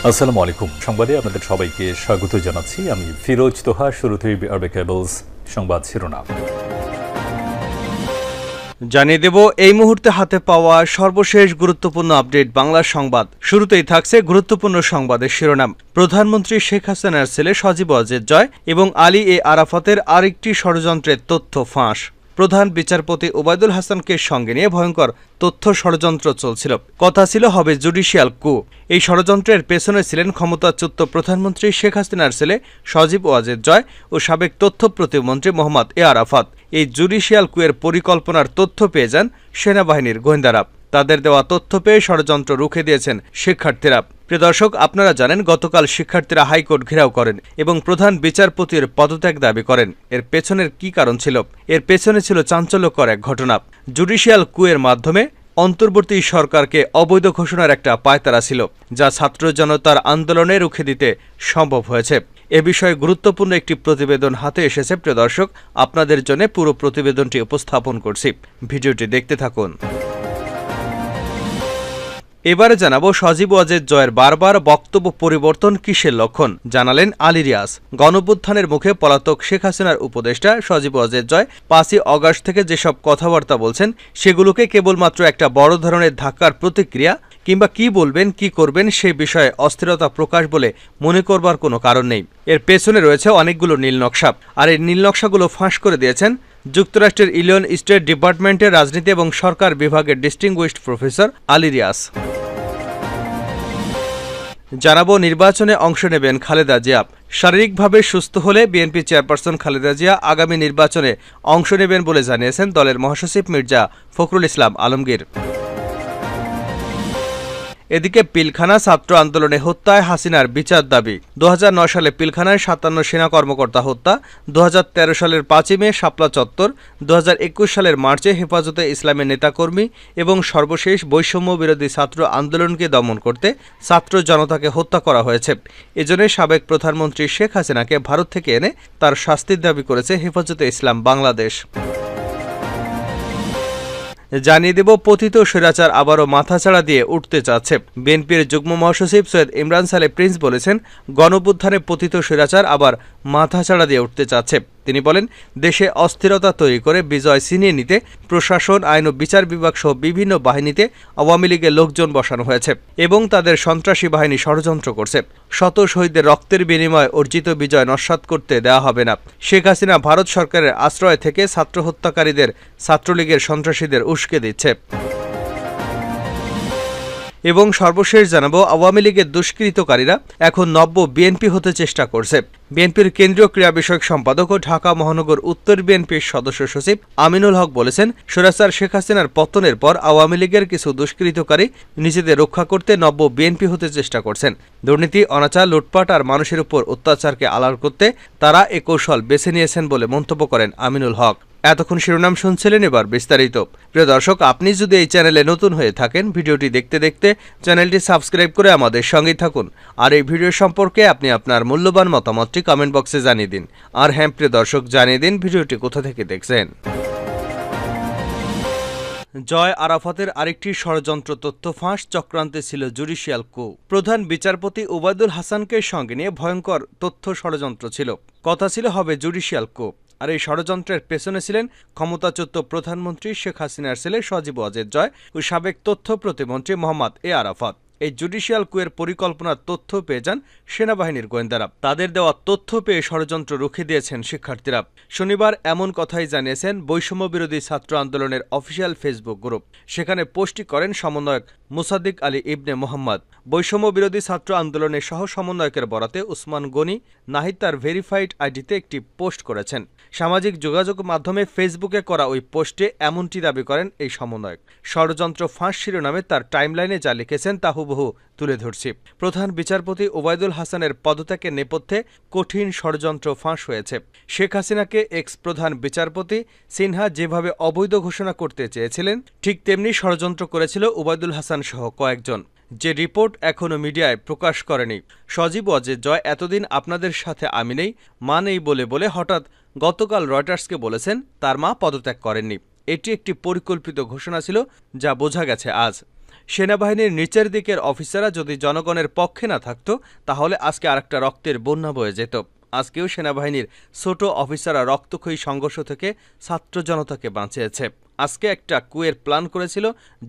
আসসালামু আলাইকুম। সংবাদে আপনাদের সবাইকে স্বাগত জানাচ্ছি। আমি ফিরোজ তোহা। শুরুতেই আরবে কেবলস সংবাদ শিরোনাম জানিয়ে দেব এই মুহূর্তে হাতে পাওয়া সর্বশেষ গুরুত্বপূর্ণ আপডেট বাংলা সংবাদ। শুরুতেই থাকছে গুরুত্বপূর্ণ সংবাদের শিরোনাম। প্রধানমন্ত্রী শেখ হাসিনার ছেলে সজীব ওয়াজেদ জয় এবং আলী এ আরাফাতের আরেকটি ষড়যন্ত্রের তথ্য ফাঁস। প্রধান বিচারপতি ওবায়দুল হাসানকে সঙ্গে নিয়ে ভয়ঙ্কর তথ্য ষড়যন্ত্র চলছিল। কথা ছিল হবে জুডিশিয়াল কু। এই ষড়যন্ত্রের পেছনে ছিলেন ক্ষমতাচ্যুত প্রধানমন্ত্রী শেখ হাসিনার ছেলে সজীব ওয়াজেদ জয় ও সাবেক তথ্য প্রতিমন্ত্রী মোহাম্মদ এ আরাফাত। এই জুডিশিয়াল কুয়ের পরিকল্পনার তথ্য পেয়ে যান সেনাবাহিনীর গোয়েন্দারা। তাদের দেওয়া তথ্য পেয়ে ষড়যন্ত্র রুখে দিয়েছেন শিক্ষার্থীরা। প্রিয় দর্শক, আপনারা জানেন গতকাল শিক্ষার্থীরা হাইকোর্ট ঘেরাও করেন এবং প্রধান বিচারপতির পদত্যাগ দাবি করেন। এর পেছনের কি কারণ ছিল? এর পেছনে ছিল চাঞ্চল্যকর এক ঘটনা। জুডিশিয়াল কুয়ের মাধ্যমে অন্তর্বর্তী সরকারকে অবৈধ ঘোষণার একটা পায়তারা ছিল, যা ছাত্র জনতার আন্দোলনে রুখে দিতে সম্ভব হয়েছে। এ বিষয়ে গুরুত্বপূর্ণ একটি প্রতিবেদন হাতে এসেছে। প্রিয় দর্শক, আপনাদের জন্য পুরো প্রতিবেদনটি উপস্থাপন করছি, ভিডিওটি দেখতে থাকুন। এবারে জানাবো সজীব ওয়াজেদ জয়ের বারবার বক্তব্য পরিবর্তন কিসের লক্ষণ, জানালেন আলী রিয়াজ। গণঅভ্যুত্থানের মুখে পলাতক শেখ হাসিনার উপদেষ্টা সজীব ওয়াজেদ জয় ৫ই আগস্ট থেকে যেসব কথাবার্তা বলছেন সেগুলোকে কেবলমাত্র একটা বড় ধরনের ধাক্কার প্রতিক্রিয়া, কিংবা কি বলবেন কি করবেন সে বিষয়ে অস্থিরতা প্রকাশ বলে মনে করবার কোনো কারণ নেই। এর পেছনে রয়েছে অনেকগুলো নীলনকশা, আর এই নীলনকশাগুলো ফাঁস করে দিয়েছেন যুক্তরাষ্ট্রের ইলিয়ন স্টেট ডিপার্টমেন্টের রাজনীতি এবং সরকার বিভাগের ডিস্টিংগুইশড প্রফেসর আলী রিয়াজ। জানাবো নির্বাচনে অংশ নেবেন খালেদা জিয়া। শারীরিকভাবে সুস্থ হলে বিএনপি চেয়ারপারসন খালেদা জিয়া আগামী নির্বাচনে অংশ নেবেন বলে জানিয়েছেন দলের মহাসচিব মির্জা ফখরুল ইসলাম আলমগীর। এদিকে পিলখানা ছাত্র আন্দোলনে হত্যায় হাসিনার বিচার দাবি। ২০০৯ সালে পিলখানায় ৫৭ সেনা কর্মকর্তা হত্যা, ২০১৩ সালের ৫ই মে শাপলা চত্বর, ২০২১ সালের মার্চে হেফাজতে ইসলামের নেতাকর্মী এবং সর্বশেষ বৈষম্য বিরোধী ছাত্র আন্দোলনকে দমন করতে ছাত্র জনতাকে হত্যা করা হয়েছে। এজন্য সাবেক প্রধানমন্ত্রী শেখ হাসিনাকে ভারত থেকে এনে তার শাস্তির দাবি করেছে হেফাজতে ইসলাম বাংলাদেশ। জানিয়ে দেব পতিত স্বৈরাচার আবারও মাথাচাড়া দিয়ে উঠতে চাচ্ছে। বিএনপির যুগ্ম মহাসচিব সৈয়দ ইমরান সালে প্রিন্স বলেছেন, গণঅভ্যুত্থানে পতিত স্বৈরাচার আবার মাথাচাড়া দিয়ে উঠতে চাচ্ছে। তিনি বলেন, দেশে অস্থিরতা তৈরি করে বিজয় ছিনিয়ে নিতে প্রশাসন, আইন ও বিচার বিভাগ সহ বিভিন্ন বাহিনীতে আওয়ামী লীগের লোকজন বসানো হয়েছে এবং তাদের সন্ত্রাসী বাহিনী ষড়যন্ত্র করছে। শত শহীদের রক্তের বিনিময়ে অর্জিত বিজয় নস্যাৎ করতে দেওয়া হবে না। শেখ হাসিনা ভারত সরকারের আশ্রয় থেকে ছাত্র হত্যাকারীদের ছাত্রলীগের সন্ত্রাসীদের উস্কে দিচ্ছে। এবং সর্বশেষ জানাবো আওয়ামী লীগের দুষ্কৃতকারীরা এখন নব্য বিএনপি হতে চেষ্টা করছে। বিএনপির কেন্দ্রীয় ক্রীড়া বিষয়ক সম্পাদক ও ঢাকা মহানগর উত্তর বিএনপির সদস্য সচিব আমিনুল হক বলেছেন, স্বৈরাচার শেখ হাসিনার পতনের পর আওয়ামী লীগের কিছু দুষ্কৃতকারী নিজেদের রক্ষা করতে নব্য বিএনপি হতে চেষ্টা করছেন। দুর্নীতি, অনাচার, লুটপাট আর মানুষের উপর অত্যাচারকে আড়াল করতে তারা এ কৌশল বেছে নিয়েছেন বলে মন্তব্য করেন আমিনুল হক। এতক্ষণ শিরোনাম শুনছিলেন, এবার বিস্তারিত। প্রিয় দর্শক, আপনি যদি এই চ্যানেলে নতুন হয়ে থাকেন, ভিডিওটি দেখতে দেখতে চ্যানেলটি সাবস্ক্রাইব করে আমাদের সঙ্গেই থাকুন। আর এই ভিডিও সম্পর্কে আপনি আপনার মূল্যবান মতামতটি কমেন্ট বক্সে জানিয়ে দিন। আর হ্যাঁ প্রিয় দর্শক, জানিয়ে দিন ভিডিওটি কোথা থেকে দেখছেন। জয় আরাফাতের আরেকটি ষড়যন্ত্র তথ্য ফাঁস, চক্রান্তে ছিল জুডিশিয়াল কু। প্রধান বিচারপতি ওবায়দুল হাসানকে সঙ্গে নিয়ে ভয়ঙ্কর তথ্য ষড়যন্ত্র ছিল। কথা ছিল হবে জুডিশিয়াল কু। আর এই ষড়যন্ত্রের পেছনে ছিলেন ক্ষমতাচ্যুত প্রধানমন্ত্রী শেখ হাসিনার ছেলে সজীব ওয়াজেদ জয় ও সাবেক তথ্য প্রতিমন্ত্রী মোহাম্মদ এ আরাফাত। এই জুডিশিয়াল কুয়ের পরিকল্পনার তথ্য পেয়ে যান সেনাবাহিনীর গোয়েন্দারা। তাদের দেওয়া তথ্য পেয়ে ষড়যন্ত্র রুখে দিয়েছেন শিক্ষার্থীরা। শনিবার এমন কথাই জানিয়েছেন বৈষম্য বিরোধী ছাত্র আন্দোলনের অফিসিয়াল ফেসবুক গ্রুপ। সেখানে পোস্টটি করেন সমন্বয়ক মুসাদ্দিক আলী ইবনে মোহাম্মদ। বৈষম্য বিরোধী ছাত্র আন্দোলনের সহ সমন্বয়কের বরাতে উসমান গনি নাহিদ তার ভেরিফাইড আইডিতে একটি পোস্ট করেছেন। সামাজিক যোগাযোগ মাধ্যমে ফেসবুকে করা ওই পোস্টে এমনটি দাবি করেন এই সমন্বয়ক। ষড়যন্ত্র ফাঁস শিরোনামে তার টাইমলাইনে যা লিখেছেন তা হুবহু তুলে ধরছি। প্রধান বিচারপতি ওবায়দুল হাসানের পদত্যাগের নেপথ্যে কঠিন ষড়যন্ত্র ফাঁস হয়েছে। শেখ হাসিনাকে এক্স প্রধান বিচারপতি সিনহা যেভাবে অবৈধ ঘোষণা করতে চেয়েছিলেন, ঠিক তেমনি ষড়যন্ত্র করেছিল ওবায়দুল হাসান সহ কয়েকজন, যে রিপোর্ট এখনো মিডিয়ায় প্রকাশ করেনি। সজীব ওয়াজেদ জয় এতদিন আপনাদের সাথে আমি নেই, মা নেই বলে হঠাৎ গতকাল রয়টার্সকে বলেছেন তার মা পদত্যাগ করেননি। এটি একটি পরিকল্পিত ঘোষণা ছিল, যা বোঝা গেছে আজ। সেনাবাহিনীর নিচের দিকের অফিসাররা যদি জনগণের পক্ষে না থাকতো তাহলে আজকে আরেকটা রক্তের বন্যা বয়ে যেত। আজকেও সেনাবাহিনীর ছোট অফিসাররা রক্তক্ষয়ী সংঘর্ষ থেকে ছাত্র জনতাকে বাঁচিয়েছে। আজকে একটা কুয়ের প্ল্যান করেছিল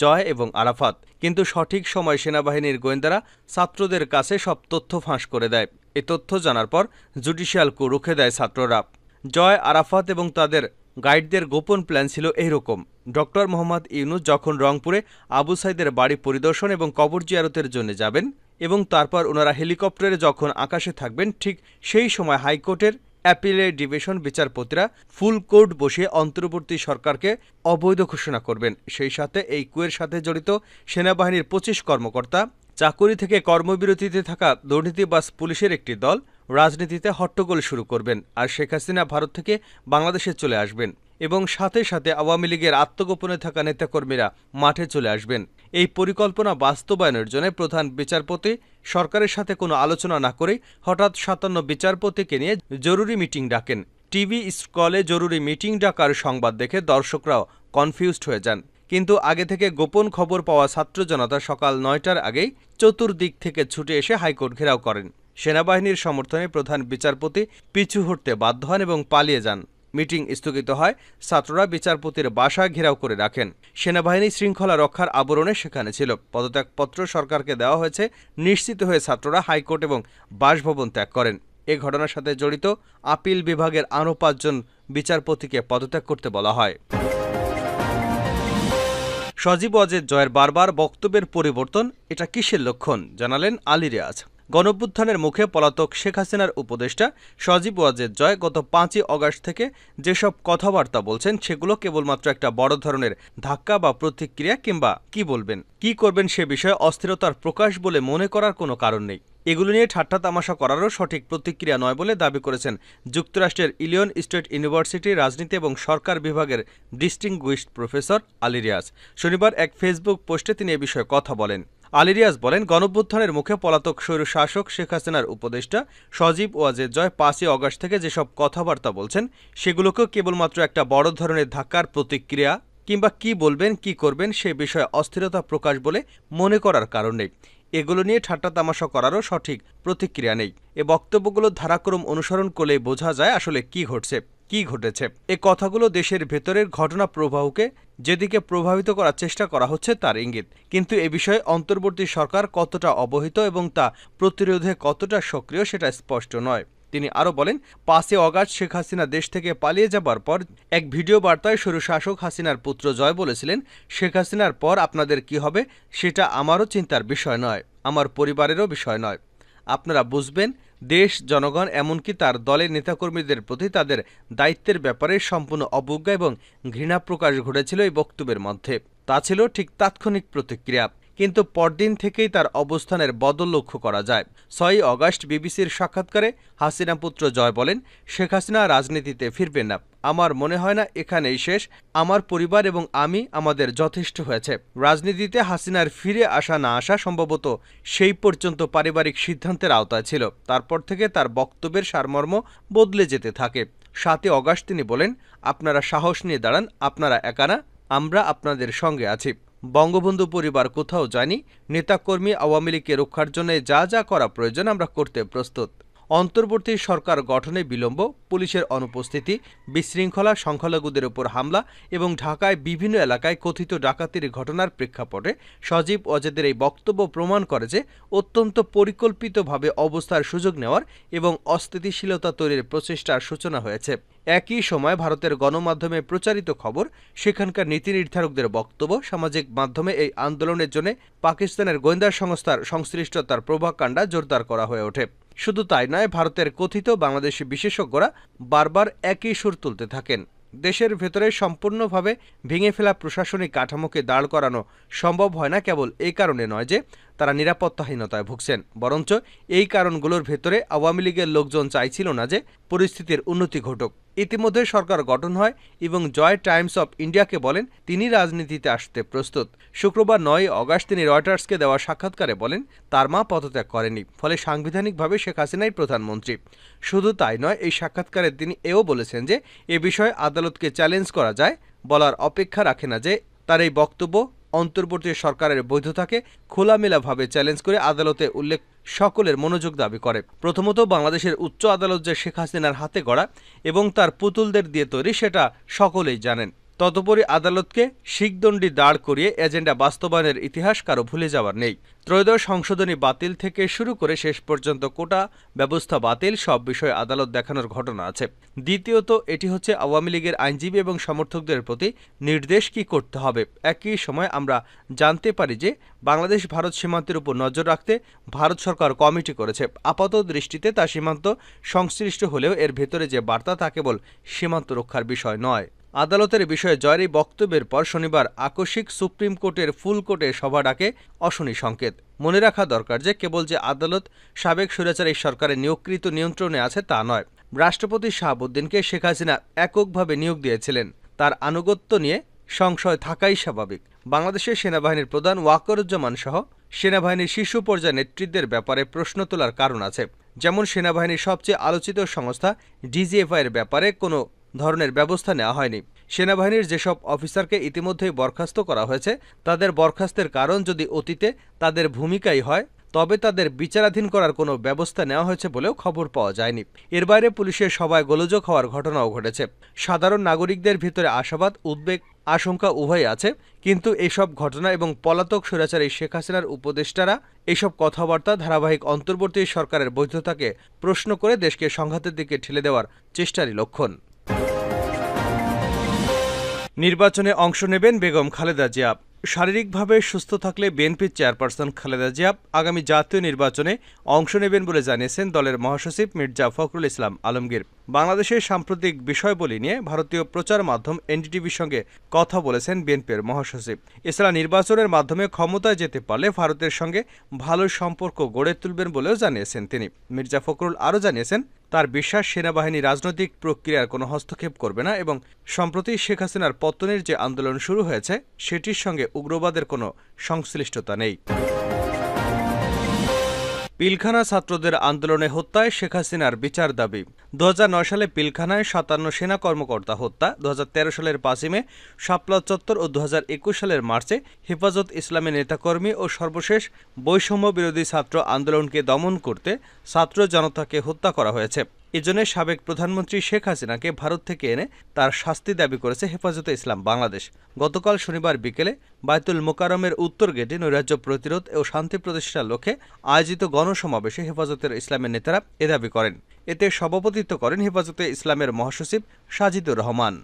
জয় এবং আরাফাত, কিন্তু সঠিক সময় সেনাবাহিনীর গোয়েন্দারা ছাত্রদের কাছে সব তথ্য ফাঁস করে দেয়। এই তথ্য জানার পর জুডিশিয়াল কু রুখে দেয় ছাত্ররা। জয়, আরাফাত এবং তাদের গাইডদের গোপন প্ল্যান ছিল এইরকম। ডক্টর মোহাম্মদ ইউনূস যখন রংপুরে আবু সাইদের বাড়ি পরিদর্শন এবং কবর জিয়ারতের জন্য যাবেন এবং তারপর ওনারা হেলিকপ্টারে যখন আকাশে থাকবেন, ঠিক সেই সময় হাইকোর্টের অ্যাপিলেট ডিভিশন বিচারপতিরা ফুল কোর্ট বসিয়ে অন্তর্বর্তী সরকারকে অবৈধ ঘোষণা করবেন। সেই সাথে এই কুয়ের সাথে জড়িত সেনাবাহিনীর ২৫ কর্মকর্তা, চাকুরি থেকে কর্মবিরতিতে থাকা দুর্নীতিবাজ পুলিশের একটি দল রাজনীতিতে হট্টগোল শুরু করবেন, আর শেখ হাসিনা ভারত থেকে বাংলাদেশে চলে আসবেন এবং সাথে সাথে আওয়ামী লীগের আত্মগোপনে থাকা নেতাকর্মীরা মাঠে চলে আসবেন। এই পরিকল্পনা বাস্তবায়নের জন্য প্রধান বিচারপতি সরকারের সাথে কোনো আলোচনা না করেই হঠাৎ ৫৭ বিচারপতিকে নিয়ে জরুরি মিটিং ডাকেন। টিভি স্ক্রলে জরুরি মিটিং ডাকার সংবাদ দেখে দর্শকরাও কনফিউজড হয়ে যান। কিন্তু আগে থেকে গোপন খবর পাওয়া ছাত্র জনতা সকাল ৯টার আগেই চতুর্দিক থেকে ছুটে এসে হাইকোর্ট ঘেরাও করেন। সেনাবাহিনীর সমর্থনে প্রধান বিচারপতি পিছু হটতে বাধ্য হন এবং পালিয়ে যান। মিটিং স্থগিত হয়। ছাত্ররা বিচারপতির বাসা ঘেরাও করে রাখেন। সেনাবাহিনী শৃঙ্খলা রক্ষার আবরণে সেখানে ছিল। পদত্যাগপত্র সরকারকে দেওয়া হয়েছে নিশ্চিত হয়ে ছাত্ররা হাইকোর্ট এবং বাসভবন ত্যাগ করেন। এ ঘটনার সাথে জড়িত আপিল বিভাগের আরও ৫ জন বিচারপতিকে পদত্যাগ করতে বলা হয়। সজীব ওয়াজেদ জয়ের বারবার বক্তব্যের পরিবর্তন, এটা কিসের লক্ষণ, জানালেন আলী রিয়াজ। গণঅভ্যুত্থানের মুখে পলাতক শেখ হাসিনার উপদেষ্টা সজীব ওয়াজেদ জয় গত ৫ই অগাস্ট থেকে যেসব কথাবার্তা বলছেন সেগুলো কেবলমাত্র একটা বড় ধরনের ধাক্কা বা প্রতিক্রিয়া, কিংবা কি বলবেন, কি করবেন সে বিষয়ে অস্থিরতার প্রকাশ বলে মনে করার কোনো কারণ নেই। এগুলো নিয়ে ঠাট্টা তামাশা করারও সঠিক প্রতিক্রিয়া নয় বলে দাবি করেছেন যুক্তরাষ্ট্রের ইলিয়ন স্টেট ইউনিভার্সিটির রাজনীতি এবং সরকার বিভাগের ডিস্টিংগুইশড প্রফেসর আলী রিয়াজ। শনিবার এক ফেসবুক পোস্টে তিনি এ বিষয়ে কথা বলেন। আলী রিয়াজ বলেন, গণঅভ্যুত্থানের মুখে পলাতক স্বৈরশাসক শেখ হাসিনার উপদেষ্টা সজীব ওয়াজেদ জয় ৫ই অগাস্ট থেকে যেসব কথাবার্তা বলছেন সেগুলোকেও কেবলমাত্র একটা বড় ধরনের ধাক্কার প্রতিক্রিয়া, কিংবা কি বলবেন, কি করবেন সে বিষয়ে অস্থিরতা প্রকাশ বলে মনে করার কারণ নেই। এগুলো নিয়ে ঠাট্টা তামাশা করারও সঠিক প্রতিক্রিয়া নেই। এ বক্তব্যগুলো ধারাক্রম অনুসরণ করলে বোঝা যায় আসলে কি ঘটছে, কি ঘটেছে। এ কথাগুলো দেশের ভেতরের ঘটনা প্রবাহকে যেদিকে প্রভাবিত করার চেষ্টা করা হচ্ছে তার ইঙ্গিত। কিন্তু এ বিষয়ে অন্তর্বর্তী সরকার কতটা অবহিত এবং তা প্রতিরোধে কতটা সক্রিয় সেটা স্পষ্ট নয়। তিনি আরও বলেন, ৫ই অগাস্ট শেখ হাসিনা দেশ থেকে পালিয়ে যাবার পর এক ভিডিও বার্তায় স্বৈরশাসক হাসিনার পুত্র জয় বলেছিলেন, শেখ হাসিনার পর আপনাদের কি হবে সেটা আমারও চিন্তার বিষয় নয়, আমার পরিবারেরও বিষয় নয়। আপনারা বুঝবেন, দেশ, জনগণ, এমনকি তার দলের নেতাকর্মীদের প্রতি তাদের দায়িত্বের ব্যাপারে সম্পূর্ণ অবজ্ঞা এবং ঘৃণা প্রকাশ ঘটেছিল এই বক্তব্যের মধ্যে। তা ছিল ঠিক তাৎক্ষণিক প্রতিক্রিয়া, কিন্তু পরদিন থেকেই তার অবস্থানের বদল লক্ষ্য করা যায়। ৬ই অগাস্ট বিবিসির সাক্ষাৎকারে হাসিনা পুত্র জয় বলেন, শেখ হাসিনা রাজনীতিতে ফিরবেন না। আমার মনে হয় না এখানেই শেষ। আমার পরিবার এবং আমি আমাদের যথেষ্ট হয়েছে। রাজনীতিতে হাসিনার ফিরে আসা না আসা সম্ভবত সেই পর্যন্ত পারিবারিক সিদ্ধান্তের আওতায় ছিল। তারপর থেকে তার বক্তব্যের সারমর্ম বদলে যেতে থাকে। ৭ই অগাস্ট তিনি বলেন, আপনারা সাহস নিয়ে দাঁড়ান, আপনারা একা না, আমরা আপনাদের সঙ্গে আছি। বঙ্গবন্ধু পরিবার কোথাও যায়নি। নেতাকর্মী, আওয়ামী লীগকে রক্ষার জন্য যা যা করা প্রয়োজন আমরা করতে প্রস্তুত। অন্তর্বর্তী সরকার গঠনে বিলম্ব, পুলিশের অনুপস্থিতি, বিশৃঙ্খলা, সংখ্যালঘুদের উপর হামলা এবং ঢাকায় বিভিন্ন এলাকায় কথিত ডাকাতির ঘটনার প্রেক্ষাপটে সজীব ওয়াজেদের এই বক্তব্য প্রমাণ করে যে অত্যন্ত পরিকল্পিতভাবে অবস্থার সুযোগ নেওয়ার এবং অস্থিতিশীলতা তৈরির প্রচেষ্টার সূচনা হয়েছে। একই সময় ভারতের গণমাধ্যমে প্রচারিত খবর, সেখানকার নীতি নির্ধারকদের বক্তব্য, সামাজিক মাধ্যমে এই আন্দোলনের জন্য পাকিস্তানের গোয়েন্দা সংস্থার সংশ্লিষ্টতার প্রভাকাণ্ডা জোরদার করা হয়ে ওঠে। শুধু তাই নয়, ভারতের কথিত বাংলাদেশি বিশেষজ্ঞরা বারবার একই সুর তুলতে থাকেন। দেশের ভেতরে সম্পূর্ণভাবে ভেঙে ফেলা প্রশাসনিক কাঠামোকে দাঁড় করানো সম্ভব হয় না কেবল এই কারণে নয় যে তারা নিরাপত্তাহীনতায় ভুগছেন, বরঞ্চ এই কারণগুলোর ভেতরে আওয়ামী লীগের লোকজন চাইছিল না যে পরিস্থিতির উন্নতি ঘটুক। ইতিমধ্যে সরকার গঠন হয় এবং জয় টাইমস অব ইন্ডিয়াকে বলেন তিনি রাজনীতিতে আসতে প্রস্তুত। শুক্রবার ৯ই অগাস্ট তিনি রয়টার্সকে দেওয়া সাক্ষাৎকারে বলেন তার মা পদত্যাগ করেনি, ফলে সাংবিধানিকভাবে শেখ হাসিনাই প্রধানমন্ত্রী। শুধু তাই নয়, এই সাক্ষাৎকারে তিনি এও বলেছেন যে এ বিষয়ে আদালতকে চ্যালেঞ্জ করা যায়, বলার অপেক্ষা রাখে না যে তার এই বক্তব্য অন্তর্বর্তী সরকারের বৈধতাকে খোলামেলাভাবে চ্যালেঞ্জ করে আদালতে উল্লেখ সকলের মনোযোগ দাবি করে। প্রথমত, বাংলাদেশের উচ্চ আদালত যে শেখ হাসিনার হাতে গড়া এবং তার পুতুলদের দিয়ে তৈরি সেটা সকলেই জানেন। তদুপরি আদালতকে শিখদণ্ডি দাঁড় করিয়ে এজেন্ডা বাস্তবায়নের ইতিহাস কারো ভুলে যাওয়ার নেই। ত্রয়োদশ সংশোধনী বাতিল থেকে শুরু করে শেষ পর্যন্ত কোটা ব্যবস্থা বাতিল সব বিষয়ে আদালত দেখানোর ঘটনা আছে। দ্বিতীয়ত, এটি হচ্ছে আওয়ামী লীগের আইনজীবী এবং সমর্থকদের প্রতি নির্দেশ কি করতে হবে। একই সময় আমরা জানতে পারি যে বাংলাদেশ ভারত সীমান্তের উপর নজর রাখতে ভারত সরকার কমিটি করেছে। আপাত দৃষ্টিতে তা সীমান্ত সংশ্লিষ্ট হলেও এর ভেতরে যে বার্তা তা কেবল সীমান্ত রক্ষার বিষয় নয়। আদালতের বিষয়ে জয়ের বক্তব্যের পর শনিবার আকস্মিক সুপ্রিম কোর্টের ফুল কোর্টে সভা ডাকে অশনি সংকেত। মনে রাখা দরকার যে কেবল যে আদালত সাবেক স্বৈরাচারী সরকারের নিয়োগকৃত নিয়ন্ত্রণে আছে তা নয়। রাষ্ট্রপতি শাহাবুদ্দিনকে শেখ হাসিনা এককভাবে নিয়োগ দিয়েছিলেন। তার আনুগত্য নিয়ে সংশয় থাকাই স্বাভাবিক। বাংলাদেশের সেনাবাহিনীর প্রধান ওয়াকারুজ্জামান সহ সেনাবাহিনীর শীর্ষ পর্যায়ের নেতৃত্বের ব্যাপারে প্রশ্ন তোলার কারণ আছে। যেমন সেনাবাহিনীর সবচেয়ে আলোচিত সংস্থা ডিজিএফআই এর ব্যাপারে কোনো ধরনের ব্যবস্থা নেওয়া হয়নি। সেনাবাহিনীর যেসব অফিসারকে ইতিমধ্যেই বরখাস্ত করা হয়েছে তাদের বরখাস্তের কারণ যদি অতীতে তাদের ভূমিকাই হয় তবে তাদের বিচারাধীন করার কোনো ব্যবস্থা নেওয়া হয়েছে বলেও খবর পাওয়া যায়নি। এর বাইরে পুলিশের সভায় গোলযোগ হওয়ার ঘটনাও ঘটেছে। সাধারণ নাগরিকদের ভিতরে আশাবাদ, উদ্বেগ, আশঙ্কা উভয়ই আছে। কিন্তু এসব ঘটনা এবং পলাতক স্বৈরাচারী শেখ হাসিনার উপদেষ্টারা এসব কথাবার্তা ধারাবাহিক অন্তর্বর্তী সরকারের বৈধতাকে প্রশ্ন করে দেশকে সংঘাতের দিকে ঠেলে দেওয়ার চেষ্টারই লক্ষণ। নির্বাচনে অংশ নেবেন বেগম খালেদা জিয়া। শারীরিকভাবে সুস্থ থাকলে বিএনপির চেয়ারপারসন খালেদা জিয়া আগামী জাতীয় নির্বাচনে অংশ নেবেন বলে জানিয়েছেন দলের মহাসচিব মির্জা ফখরুল ইসলাম আলমগীর। বাংলাদেশের সাম্প্রতিক বিষয়বলী নিয়ে ভারতীয় প্রচার মাধ্যম এনডিটিভির সঙ্গে কথা বলেছেন বিএনপির মহাসচিব। এছাড়া নির্বাচনের মাধ্যমে ক্ষমতায় যেতে পারলে ভারতের সঙ্গে ভালো সম্পর্ক গড়ে তুলবেন বলেও জানিয়েছেন তিনি। মির্জা ফখরুল আরও জানিয়েছেন তার বিশ্বাস সেনাবাহিনী রাজনৈতিক প্রক্রিয়ার কোনো হস্তক্ষেপ করবে না এবং সম্প্রতি শেখ হাসিনার পতনের যে আন্দোলন শুরু হয়েছে সেটির সঙ্গে উগ্রবাদের কোনো সংশ্লিষ্টতা নেই। পিলখানা ছাত্রদের আন্দোলনে হত্যায় শেখ হাসিনার বিচার দাবি। 2009 সালে পিলখানায় 57 সেনা কর্মকর্তা হত্যা, 2013 সালের 5 মে শাপলা চত্বর ও 2021 সালের মার্চে হেফাজত ইসলামের নেতাকর্মী ও সর্বশেষ বৈষম্য বিরোধী ছাত্র আন্দোলনকে দমন করতে ছাত্র জনতাকে হত্যা করা হয়েছে। এজন্য সাবেক প্রধানমন্ত্রী শেখ হাসিনাকে ভারত থেকে এনে তার শাস্তি দাবি করেছে হেফাজতে ইসলাম বাংলাদেশ। গতকাল শনিবার বিকেলে বায়তুল মোকাররমের উত্তর গেটে নৈরাজ্য প্রতিরোধ ও শান্তি প্রতিষ্ঠার লক্ষ্যে আয়োজিত গণসমাবেশে হেফাজতের ইসলামের নেতারা এ দাবি করেন। এতে সভাপতিত্ব করেন হেফাজতে ইসলামের মহাসচিব সাজিদুর রহমান।